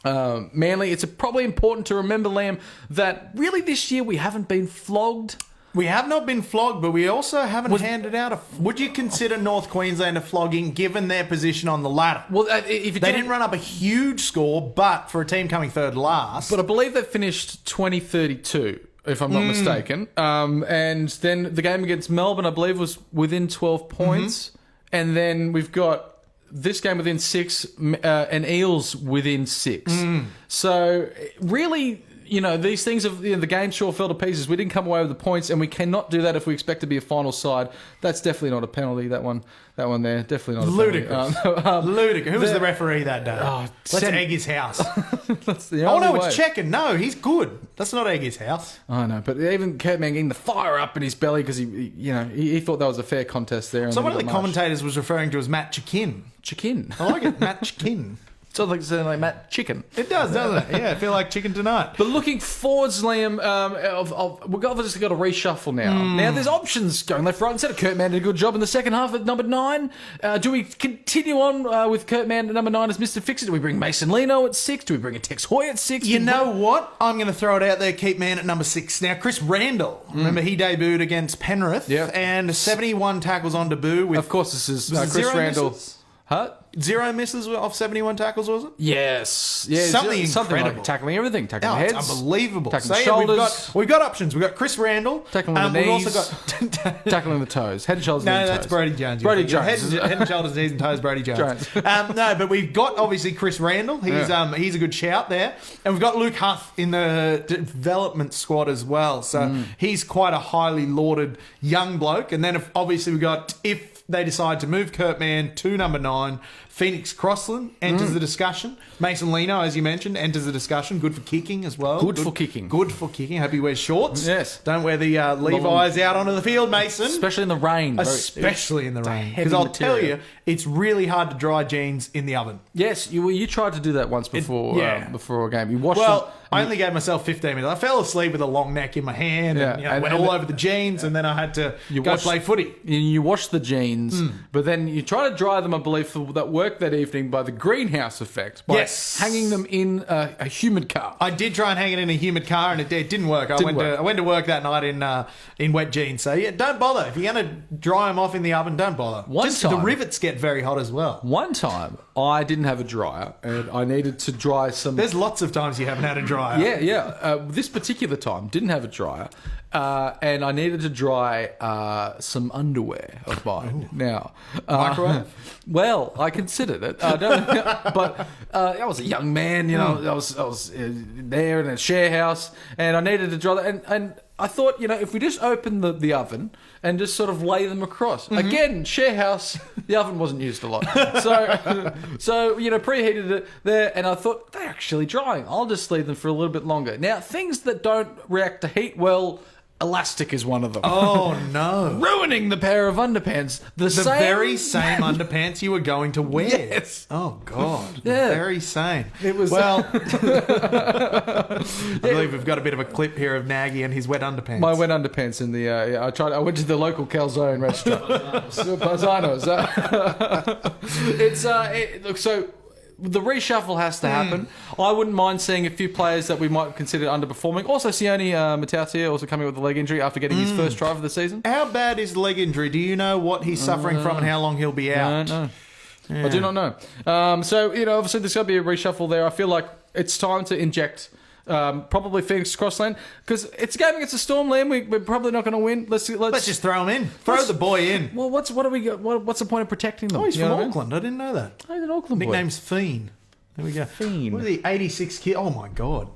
Speaker 1: Manly. It's probably important to remember, Liam, that really this year we haven't been flogged.
Speaker 2: We have not been flogged, but we also haven't handed out a... Would you consider North Queensland a flogging given their position on the ladder? Well, if they didn't run up a huge score, but for a team coming third last...
Speaker 1: But I believe they finished 20-32, if I'm not mistaken. And then the game against Melbourne, I believe, was within 12 points. And then we've got this game within 6 and Eels within 6. So really... these things of the game sure fell to pieces. We didn't come away with the points, and we cannot do that if we expect to be a final side. That's definitely not a penalty. That one there, definitely not a
Speaker 2: ludicrous.
Speaker 1: Penalty.
Speaker 2: Ludicrous. Who was the referee that day? Let's egg his house.
Speaker 1: That's the only way.
Speaker 2: It's checking. No, he's good. Let's not egg his house.
Speaker 1: I know, but even Kurt Mann getting the fire up in his belly because he thought that was a fair contest there.
Speaker 2: So one of the commentators was referring to as Matt Chicken.
Speaker 1: Chicken.
Speaker 2: I like it, Matt Chicken.
Speaker 1: Sounds like saying like Matt Chicken.
Speaker 2: It does, doesn't it? Yeah, I feel like chicken tonight.
Speaker 1: But looking forwards, Liam, we've obviously got to reshuffle now. Now there's options going left, right, and centre. Kurt Mann did a good job in the second half at number 9. Do we continue on with Kurt Mann at number 9 as Mr. Fix-It? Do we bring Mason Lino at 6? Do we bring a Tex Hoy at 6?
Speaker 2: You know what? I'm going to throw it out there. Keep Mann at number 6. Now, Chris Randall. Remember, he debuted against Penrith.
Speaker 1: Yeah.
Speaker 2: And 71 tackles on debut. With,
Speaker 1: of course, this is Chris Randall.
Speaker 2: Misses?
Speaker 1: Huh?
Speaker 2: 0 misses off 71 tackles, was it?
Speaker 1: Yes. Yeah,
Speaker 2: Something
Speaker 1: like
Speaker 2: incredible.
Speaker 1: tackling everything. Tackling
Speaker 2: Oh,
Speaker 1: heads.
Speaker 2: it's unbelievable.
Speaker 1: Tackling
Speaker 2: So, yeah,
Speaker 1: shoulders.
Speaker 2: we've got options. We've got Chris Randall.
Speaker 1: Tackling the
Speaker 2: We've
Speaker 1: knees.
Speaker 2: also got...
Speaker 1: tackling the toes. Head and shoulders,
Speaker 2: No,
Speaker 1: knees,
Speaker 2: that's
Speaker 1: toes.
Speaker 2: Brody Jones.
Speaker 1: Brody Jones.
Speaker 2: Head and shoulders, knees and toes, Brody Jones. No, but we've got, obviously, Chris Randall. He's a good shout there. And we've got Luke Huth in the development squad as well. So he's quite a highly lauded young bloke. And then, obviously, we've got... If they decide to move Kurt Mann to number 9, Phoenix Crossland enters the discussion. Mason Lino, as you mentioned, enters the discussion. Good for kicking as well.
Speaker 1: Good for kicking.
Speaker 2: Good for kicking. Hope he wears shorts.
Speaker 1: Yes.
Speaker 2: Don't wear the Levi's out onto the field, Mason.
Speaker 1: Especially in the rain.
Speaker 2: Especially in the rain.
Speaker 1: heavy
Speaker 2: Because I'll
Speaker 1: material.
Speaker 2: tell you, it's really hard to dry jeans in the oven.
Speaker 1: Yes, you tried to do that once before before a game. You washed them.
Speaker 2: Well, I only gave myself 15 minutes. I fell asleep with a long neck in my hand and,
Speaker 1: Yeah,
Speaker 2: went all over the jeans, and then I had to go play footy.
Speaker 1: You wash the jeans, but then you try to dry them, I believe, for that work that evening by the greenhouse effect. By hanging them in a humid car.
Speaker 2: I did try and hang it in a humid car, and it didn't work. I went to work that night in wet jeans. So yeah, don't bother if you're going to dry them off in the oven. Don't bother. The rivets get very hot as well.
Speaker 1: One time, I didn't have a dryer, and I needed to dry some.
Speaker 2: There's lots of times you haven't had a dryer.
Speaker 1: Yeah. This particular time, didn't have a dryer, and I needed to dry some underwear of mine. Now,
Speaker 2: microwave.
Speaker 1: Well, I considered it. I don't, but I was a young man. I was there in a share house, and I needed to dry that. And I thought, if we just open the oven and just sort of lay them across. Again, share house, the oven wasn't used a lot. So preheated it there, and I thought, they're actually drying. I'll just leave them for a little bit longer. Now, things that don't react to heat, well, elastic is one of them.
Speaker 2: Oh, no.
Speaker 1: Ruining the pair of underpants. The
Speaker 2: very same underpants you were going to wear.
Speaker 1: Yes.
Speaker 2: Oh, God.
Speaker 1: Yeah.
Speaker 2: Very same.
Speaker 1: It was...
Speaker 2: Well, I believe we've got a bit of a clip here of Nagy and his wet underpants.
Speaker 1: My wet underpants in the... I went to the local calzone restaurant. Paisanos. Look, so... The reshuffle has to happen. I wouldn't mind seeing a few players that we might consider underperforming. Also, Sione Matautia also coming with a leg injury after getting his first try of the season.
Speaker 2: How bad is the leg injury? Do you know what he's suffering from and how long he'll be out?
Speaker 1: No. Yeah. I do not know. Obviously there's got to be a reshuffle there. I feel like it's time to inject probably Phoenix Crossland because it's a game against the Storm, Liam. We're probably not going to win. Let's
Speaker 2: just throw him in. Throw the boy in.
Speaker 1: Well, what do we got? What's the point of protecting them?
Speaker 2: Oh, he's from Auckland. I didn't know that.
Speaker 1: Oh, he's an Auckland boy.
Speaker 2: Nickname's Fiend. There we go.
Speaker 1: Fiend.
Speaker 2: What is he? 86 kid. Oh my God.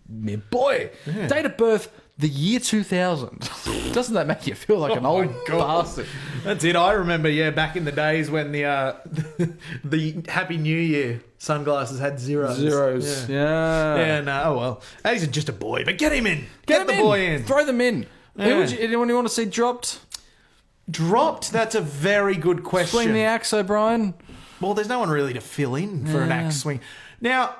Speaker 1: My boy. Yeah. Date of birth, the year 2000. Doesn't that make you feel like an old bastard?
Speaker 2: That's it. I remember, back in the days when the Happy New Year sunglasses had zeros.
Speaker 1: Yeah.
Speaker 2: Yeah, no, oh well. He's just a boy, but get him in. Get the boy in.
Speaker 1: Throw them in.
Speaker 2: Yeah.
Speaker 1: Anyone you want to see dropped?
Speaker 2: Dropped? That's a very good question.
Speaker 1: Swing the axe, O'Brien.
Speaker 2: Well, there's no one really to fill in for an axe swing. Now,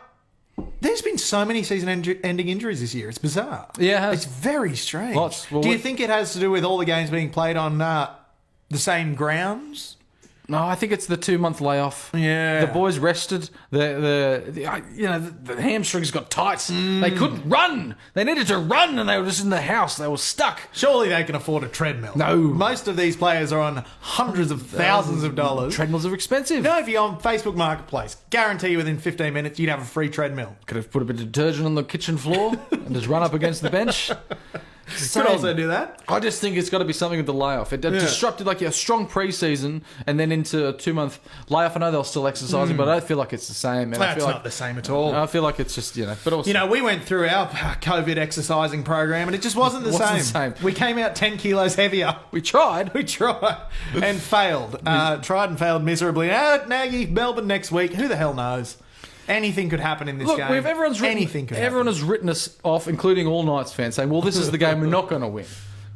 Speaker 2: there's been so many season-ending injuries this year. It's bizarre.
Speaker 1: Yeah, it has.
Speaker 2: It's very strange.
Speaker 1: Lots. Well,
Speaker 2: do you think it has to do with all the games being played on the same grounds?
Speaker 1: No, I think it's the 2-month layoff.
Speaker 2: Yeah,
Speaker 1: the boys rested. The hamstrings got tight. They couldn't run. They needed to run, and they were just in the house. They were stuck.
Speaker 2: Surely they can afford a treadmill.
Speaker 1: No,
Speaker 2: most of these players are on hundreds of thousands of dollars.
Speaker 1: Treadmills are expensive.
Speaker 2: No, if you're on Facebook Marketplace, guarantee you within 15 minutes you'd have a free treadmill.
Speaker 1: Could have put a bit of detergent on the kitchen floor and just run up against the bench.
Speaker 2: Could also do that.
Speaker 1: I just think it's got to be something with the layoff. It disrupted a strong pre-season and then into a 2-month layoff. I know they're still exercising, but I don't feel like it's the same. And
Speaker 2: That's not the same at all.
Speaker 1: I feel like it's just, but also...
Speaker 2: we went through our COVID exercising program and it just wasn't the same. We came out 10 kilos heavier.
Speaker 1: We tried
Speaker 2: and failed. Tried and failed miserably. Nagy, Melbourne next week. Who the hell knows? Anything could happen in this game.
Speaker 1: Everyone has written us off, including all Knights fans, saying, well, this is the game we're not going to win.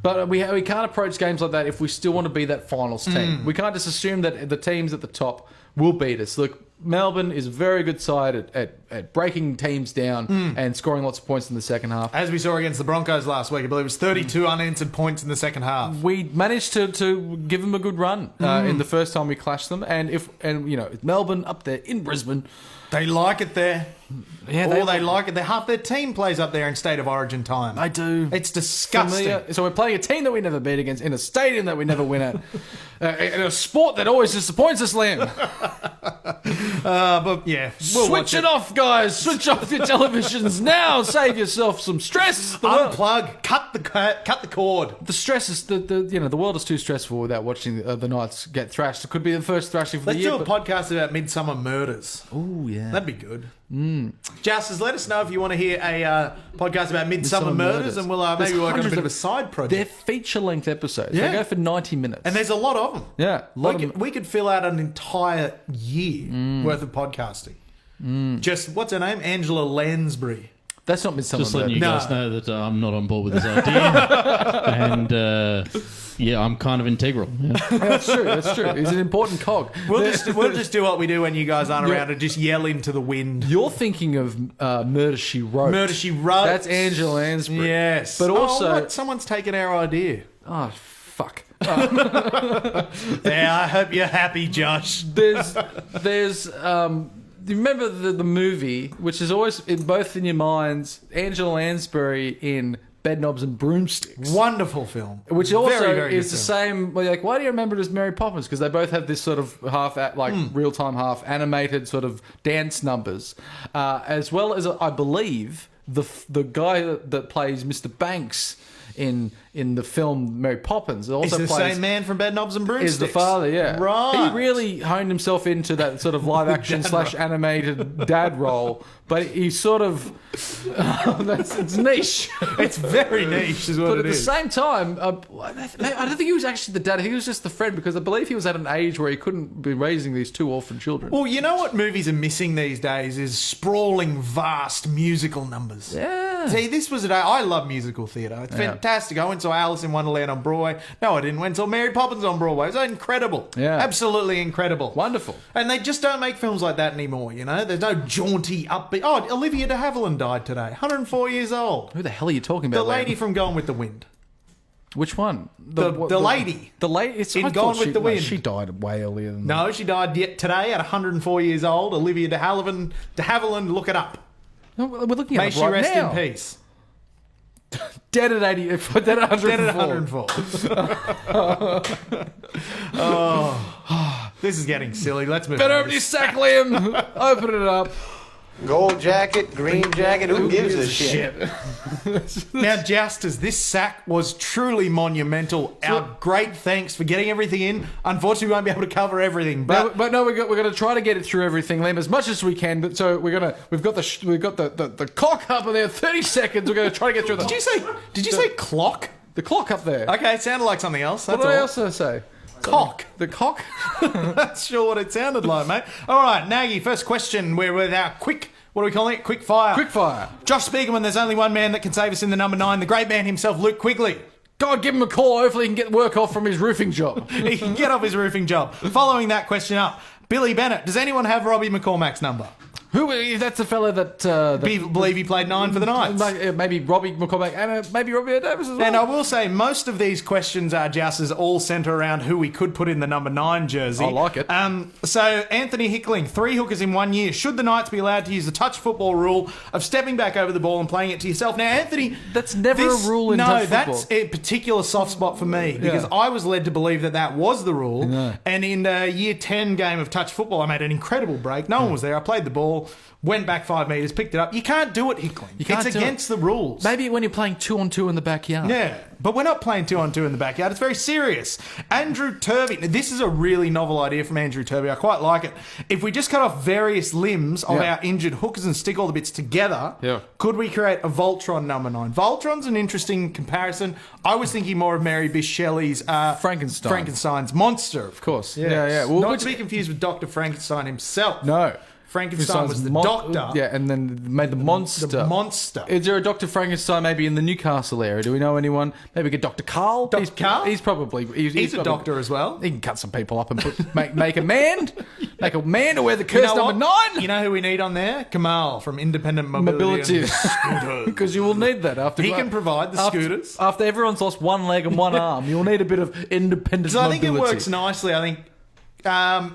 Speaker 1: But we can't approach games like that if we still want to be that finals team. We can't just assume that the teams at the top will beat us. Look, Melbourne is a very good side at breaking teams down and scoring lots of points in the second half.
Speaker 2: As we saw against the Broncos last week, I believe it was 32 unanswered points in the second half.
Speaker 1: We managed to give them a good run in the first time we clashed them, and Melbourne up there in Brisbane.
Speaker 2: They like it there.
Speaker 1: Yeah,
Speaker 2: they like it there. Half their team plays up there in State of Origin time.
Speaker 1: They do.
Speaker 2: It's disgusting.
Speaker 1: Familiar. So we're playing a team that we never beat against in a stadium that we never win at. In a sport that always disappoints us, Liam.
Speaker 2: But yeah, we'll
Speaker 1: Switch it off, guys. Switch off your televisions now. Save yourself some stress.
Speaker 2: Unplug. Cut the cord.
Speaker 1: The stress is the world is too stressful without watching the Knights get thrashed. It could be the first thrashing for
Speaker 2: Let's
Speaker 1: the year.
Speaker 2: do a podcast about Midsummer Murders.
Speaker 1: Oh yeah,
Speaker 2: that'd be good. Justice, let us know if you want to hear a podcast about Midsummer Murders, and we'll maybe work on a bit of a side project.
Speaker 1: They're feature-length episodes.
Speaker 2: Yeah.
Speaker 1: They go for 90 minutes.
Speaker 2: And there's a lot of them.
Speaker 1: Yeah.
Speaker 2: We could fill out an entire year worth of podcasting. Just, what's her name? Angela Lansbury.
Speaker 1: That's not Midsummer
Speaker 3: Just letting
Speaker 1: Murders.
Speaker 3: you guys know that I'm not on board with this idea. And, I'm kind of integral. Yeah.
Speaker 1: That's true. He's an important cog.
Speaker 2: We'll just do what we do when you guys aren't around and just yell into the wind.
Speaker 1: You're thinking of Murder, She Wrote.
Speaker 2: Murder, She Wrote.
Speaker 1: That's Angela Lansbury.
Speaker 2: Yes.
Speaker 1: But also...
Speaker 2: someone's taken our idea.
Speaker 1: Oh, fuck.
Speaker 2: Yeah, I hope you're happy, Josh.
Speaker 1: There's you remember the movie, which is always both in your minds, Angela Lansbury in Bedknobs and Broomsticks.
Speaker 2: Wonderful film.
Speaker 1: Which also
Speaker 2: very, very
Speaker 1: is the same. Well, like, why do you remember it as Mary Poppins? Because they both have this sort of real time, half animated sort of dance numbers, as well as I believe the guy that plays Mr. Banks in the film Mary Poppins also
Speaker 2: Is the same man from Bedknobs and Broomsticks?
Speaker 1: Is the father, yeah.
Speaker 2: Right.
Speaker 1: He really honed himself into that sort of live action / animated dad role, but he's sort of it's niche.
Speaker 2: It's very niche, is what
Speaker 1: But
Speaker 2: it
Speaker 1: at
Speaker 2: is.
Speaker 1: the same time, I don't think he was actually the dad. I think he was just the friend, because I believe he was at an age where he couldn't be raising these two orphan children.
Speaker 2: Well, you know what movies are missing these days is sprawling, vast musical numbers.
Speaker 1: Yeah.
Speaker 2: See, this was a day. I love musical theatre. It's fantastic. I went to Alice in Wonderland on Broadway. No, I didn't. Went to Mary Poppins on Broadway. It was incredible.
Speaker 1: Yeah.
Speaker 2: Absolutely incredible.
Speaker 1: Wonderful.
Speaker 2: And they just don't make films like that anymore, you know? There's no jaunty, upbeat... Oh, Olivia de Havilland died today. 104 years old.
Speaker 1: Who the hell are you talking about?
Speaker 2: The lady
Speaker 1: Liam?
Speaker 2: from Gone with the Wind.
Speaker 1: Which one?
Speaker 2: The lady.
Speaker 1: The lady. It's
Speaker 2: In Gone with the Wind.
Speaker 1: She died way earlier than that.
Speaker 2: No, she died today at 104 years old. Olivia de Havilland, look it up.
Speaker 1: No, we're looking at
Speaker 2: May
Speaker 1: it
Speaker 2: she
Speaker 1: right
Speaker 2: rest
Speaker 1: now.
Speaker 2: in peace.
Speaker 1: Dead at 80. Dead at 104.
Speaker 2: Dead at 104. Oh, this is getting silly. Let's move
Speaker 1: Better
Speaker 2: on.
Speaker 1: open your sack, Liam. Open it up.
Speaker 4: Gold jacket, green jacket, who gives a shit?
Speaker 2: Now, Justus, this sack was truly monumental. Our great thanks for getting everything in. Unfortunately, we won't be able to cover everything, but
Speaker 1: But no, we're going to try to get it through everything, Liam, as much as we can. But so we've got the cock up there. 30 seconds. We're going to try to get through the.
Speaker 2: Did you say clock?
Speaker 1: The clock up there?
Speaker 2: Okay, it sounded like something else.
Speaker 1: What
Speaker 2: That's
Speaker 1: did I
Speaker 2: all.
Speaker 1: also say?
Speaker 2: Cock.
Speaker 1: The cock?
Speaker 2: That's sure what it sounded like, mate. All right, Nagy, first question. We're with our quick, what are we calling it? Quick fire.
Speaker 1: Quick fire.
Speaker 2: Josh Spiegelman, there's only one man that can save us in the number 9, the great man himself, Luke Quigley.
Speaker 1: God, give him a call. Hopefully he can get work off from his roofing job.
Speaker 2: He can get off his roofing job. Following that question up, Billy Bennett, does anyone have Robbie McCormack's number?
Speaker 1: That's the fella that...
Speaker 2: Believe he played 9 for the Knights.
Speaker 1: Maybe Robbie McCormack and maybe Robbie Davis as well.
Speaker 2: And I will say, most of these questions are just all centre around who we could put in the number 9 jersey.
Speaker 1: I like it.
Speaker 2: So, Anthony Hickling, 3 hookers in 1 year. Should the Knights be allowed to use the touch football rule of stepping back over the ball and playing it to yourself? Now, Anthony...
Speaker 1: That's never a rule in touch football.
Speaker 2: No, that's a particular soft spot for me, because I was led to believe that was the rule.
Speaker 1: Yeah.
Speaker 2: And in the year 10 game of touch football, I made an incredible break. No one was there. I played the ball, went back 5 metres, picked it up. You can't do it, Hickling.
Speaker 1: can't
Speaker 2: It's
Speaker 1: do
Speaker 2: against the rules.
Speaker 1: Maybe when you're playing 2-on-2 in the backyard.
Speaker 2: Yeah, but we're not playing 2-on-2 in the backyard. It's very serious. Andrew Turvey. Now, this is a really novel idea from Andrew Turvey. I quite like it. If we just cut off various limbs of our injured hookers and stick all the bits together, could we create a Voltron number 9? Voltron's an interesting comparison. I was thinking more of Mary Bysshe Shelley's
Speaker 1: Frankenstein.
Speaker 2: Frankenstein's monster, of
Speaker 1: Of course.
Speaker 2: Yes.
Speaker 1: Yeah. Well,
Speaker 2: Not to be confused with Dr. Frankenstein himself.
Speaker 1: No.
Speaker 2: Frankenstein was the doctor.
Speaker 1: Yeah, and then made the monster.
Speaker 2: The monster.
Speaker 1: Is there a Dr. Frankenstein maybe in the Newcastle area? Do we know anyone? Maybe get Dr. Carl?
Speaker 2: Dr. Carl?
Speaker 1: He's probably...
Speaker 2: He's a doctor as well.
Speaker 1: He can cut some people up and make a man to wear the curse number 9.
Speaker 2: You know who we need on there? Kamal from Independent Mobility.
Speaker 1: Because you will need that after...
Speaker 2: He can provide the scooters.
Speaker 1: After everyone's lost one leg and one arm, you'll need a bit of independent
Speaker 2: So I
Speaker 1: mobility.
Speaker 2: think it works nicely. I think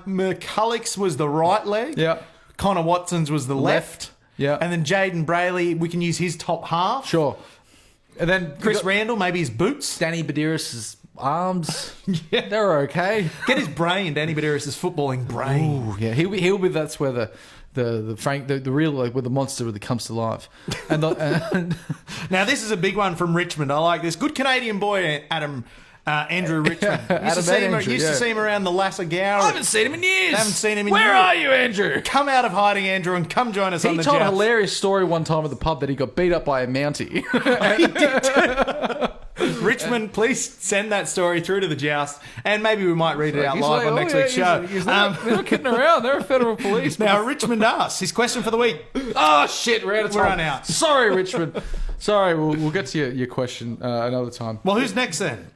Speaker 2: McCulloch's was the right leg.
Speaker 1: Yeah.
Speaker 2: Connor Watson's was the left.
Speaker 1: Yeah.
Speaker 2: And then Jaden Brayley, we can use his top half.
Speaker 1: Sure. And then
Speaker 2: Chris Randall, maybe his boots.
Speaker 1: Danny Badiris' arms.
Speaker 2: Yeah.
Speaker 1: They're okay.
Speaker 2: Get his brain, Danny Badiris' footballing brain.
Speaker 1: Ooh, yeah, he'll be. That's where the real like where the monster really comes to life. And
Speaker 2: Now this is a big one from Richmond. I like this. Good Canadian boy, Andrew Richmond. Used to see him around the Lassagow.
Speaker 1: I haven't seen him in years.
Speaker 2: Haven't seen him in
Speaker 1: Where
Speaker 2: years.
Speaker 1: are you, Andrew?
Speaker 2: Come out of hiding, Andrew, and come join us on
Speaker 1: He
Speaker 2: the
Speaker 1: told a
Speaker 2: joust.
Speaker 1: hilarious story one time at the pub that he got beat up by a Mountie.
Speaker 2: He did. Richmond, please send that story through to the joust, and maybe we might read it out live on next week's show.
Speaker 1: They're not kidding around. They're a federal police.
Speaker 2: Now, Richmond asks his question for the week.
Speaker 1: Oh shit, we're out of time.
Speaker 2: We're run out.
Speaker 1: Sorry, Richmond. Sorry, we'll get to your question another time.
Speaker 2: Well, who's next then?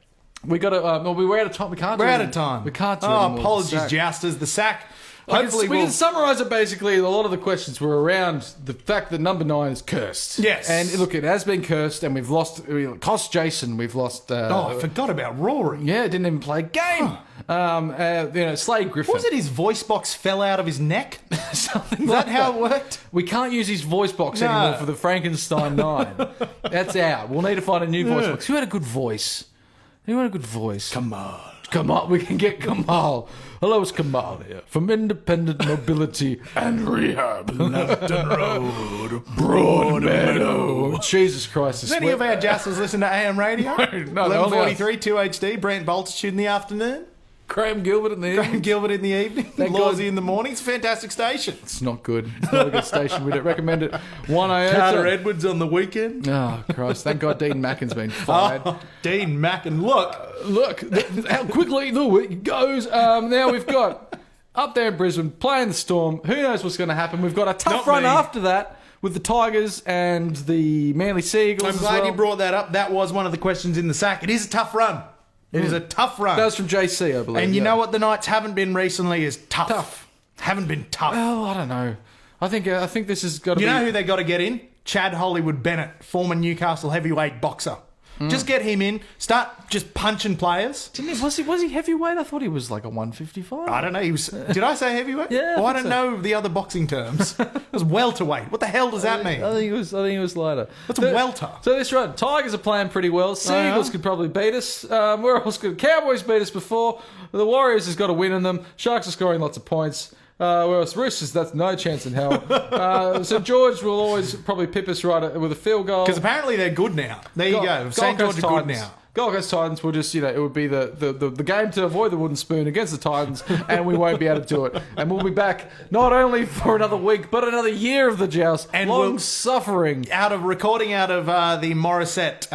Speaker 1: We got to. Well, we're out of time. We can't.
Speaker 2: We're
Speaker 1: do
Speaker 2: out
Speaker 1: it.
Speaker 2: of time.
Speaker 1: We can't do it.
Speaker 2: Oh, apologies, jousters. The sack. Hopefully,
Speaker 1: we can summarise it basically. A lot of the questions were around the fact that number 9 is cursed.
Speaker 2: Yes.
Speaker 1: And look, it has been cursed, and we've lost. Cost Jason. We've lost.
Speaker 2: I forgot about Rory.
Speaker 1: Yeah, didn't even play a game. Slade Griffin.
Speaker 2: Was it his voice box fell out of his neck?
Speaker 1: Something
Speaker 2: Is
Speaker 1: like
Speaker 2: that how it worked?
Speaker 1: We can't use his voice box
Speaker 2: No.
Speaker 1: anymore for the Frankenstein 9. That's out. We'll need to find a new voice box. Who had a good voice? Who had a good voice? Kamal. We can get Kamal. Hello, it's Kamal here from Independent Mobility and Rehab.
Speaker 2: Lofton Road,
Speaker 1: Broadmeadow. Jesus Christ.
Speaker 2: Does any of our jousters listen to AM radio?
Speaker 1: No,
Speaker 2: 11:43, 2HD, Brent Baltitude in the afternoon,
Speaker 1: Graham Gilbert in the evening.
Speaker 2: Graham Gilbert in the evening,
Speaker 1: Thank
Speaker 2: Lawsy
Speaker 1: God.
Speaker 2: in the morning. It's a fantastic station.
Speaker 1: It's not good. It's not a good station. We don't recommend it. 1 iota.
Speaker 2: Carter Edwards on the weekend.
Speaker 1: Oh, Christ. Thank God Dean Mackin's been fired.
Speaker 2: Oh, Dean Mackin. Look,
Speaker 1: How quickly the week goes. Now we've got up there in Brisbane playing the Storm. Who knows what's going to happen? We've got a tough
Speaker 2: Not
Speaker 1: run
Speaker 2: me.
Speaker 1: after that with the Tigers and the Manly Seagulls.
Speaker 2: I'm
Speaker 1: as
Speaker 2: glad
Speaker 1: well.
Speaker 2: you brought that up. That was one of the questions in the sack. It is a tough run. It is a tough run.
Speaker 1: That was from JC, I believe.
Speaker 2: And you know what the Knights haven't been recently is tough.
Speaker 1: Tough.
Speaker 2: Haven't been tough.
Speaker 1: Oh, I don't know. I think this has got to be.
Speaker 2: You know who they got to get in? Chad Hollywood Bennett, former Newcastle heavyweight boxer. Just get him in. Start just punching players.
Speaker 1: Was he heavyweight? I thought he was like a 155.
Speaker 2: I don't know. He was. Did I say heavyweight?
Speaker 1: Yeah, I
Speaker 2: Well, I
Speaker 1: think
Speaker 2: don't know the other boxing terms. It was welterweight. What the hell does that mean?
Speaker 1: I think it was lighter.
Speaker 2: What's a welter?
Speaker 1: So this run, Tigers are playing pretty well. Seagulls could probably beat us. Where else could Cowboys beat us before? The Warriors has got a win in them. Sharks are scoring lots of points. Whereas Roosters, that's no chance in hell. So George will always probably pip us right with a field goal.
Speaker 2: Because apparently they're good now. There you go. St. George are good now.
Speaker 1: Gold Coast Titans will just, it would be the game to avoid the wooden spoon against the Titans, and we won't be able to do it. And we'll be back not only for another week, but another year of the joust.
Speaker 2: And
Speaker 1: long suffering.
Speaker 2: Recording out of the Morissette,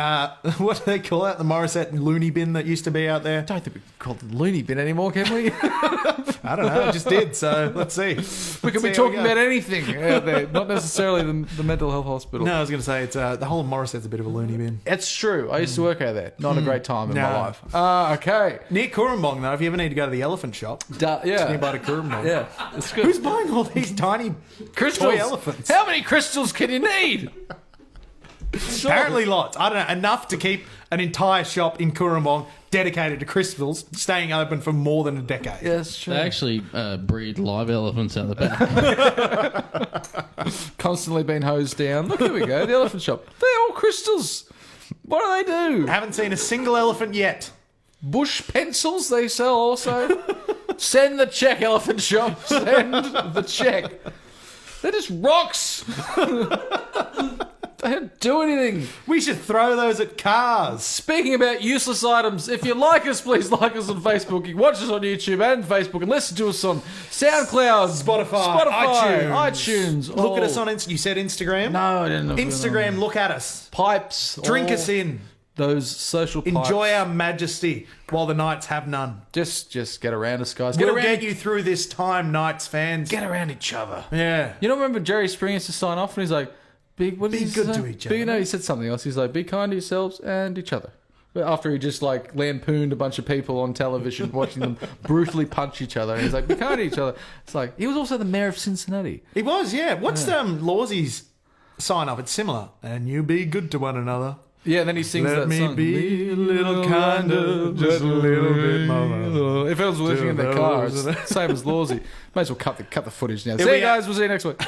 Speaker 2: what do they call it? The Morissette loony bin that used to be out there.
Speaker 1: I don't think we can call it the loony bin anymore, can we?
Speaker 2: I don't know. I just did. So let's see.
Speaker 1: We could be talking about anything out there, not necessarily the mental health hospital.
Speaker 2: No, I was going to say it's the whole of Morissette's a bit of a loony bin.
Speaker 1: It's true. I used to work out there. Not a great time in
Speaker 2: No.
Speaker 1: my life. Okay.
Speaker 2: Near Cooranbong, though, if you ever need to go to the elephant shop,
Speaker 1: Yeah.
Speaker 2: it's nearby to Cooranbong.
Speaker 1: Yeah. It's good.
Speaker 2: Who's buying all these tiny
Speaker 1: Crystals.
Speaker 2: toy elephants?
Speaker 1: How many crystals can you need?
Speaker 2: Apparently lots. I don't know. Enough to keep an entire shop in Cooranbong dedicated to crystals, staying open for more than a decade.
Speaker 1: Yeah, that's true.
Speaker 3: They actually breed live elephants out the back.
Speaker 1: Constantly being hosed down. Look, here we go. The elephant shop. They're all crystals. What do they do?
Speaker 2: Haven't seen a single elephant yet.
Speaker 1: Bush pencils they sell also. Send the check, elephant shop. Send the check. They're just rocks. They don't do anything.
Speaker 2: We should throw those at cars.
Speaker 1: Speaking about useless items, if you like us, please like us on Facebook. You can watch us on YouTube and Facebook, and listen to us on SoundCloud,
Speaker 2: Spotify,
Speaker 1: iTunes.
Speaker 2: Look at
Speaker 1: Oh.
Speaker 2: us on Instagram. You said Instagram?
Speaker 1: No, I didn't know.
Speaker 2: Instagram, look at us.
Speaker 1: Pipes.
Speaker 2: Drink us in.
Speaker 1: those social pipes.
Speaker 2: Enjoy our majesty while the Knights have none.
Speaker 1: Just get around us, guys.
Speaker 2: We'll get you through this time, Knights fans.
Speaker 1: Get around each other.
Speaker 2: Yeah.
Speaker 1: You don't remember Jerry Springer used to sign off and he's like, be
Speaker 2: good to each other.
Speaker 1: No, he said something else. He's like, be kind to yourselves and each other. But after he just like lampooned a bunch of people on television, watching them brutally punch each other. And he's like, be kind to each other. It's like, he was also the mayor of Cincinnati.
Speaker 2: He was, yeah. What's Lawsy's sign off? It's similar. And you be good to one another.
Speaker 1: Yeah, and then he sings
Speaker 2: Let
Speaker 1: that
Speaker 2: me
Speaker 1: song.
Speaker 2: be a little kinder, just a little bit more.
Speaker 1: If I was listening in the car, it's the same as Lawsy. Might as well cut the footage now. See you guys. We'll see you next week.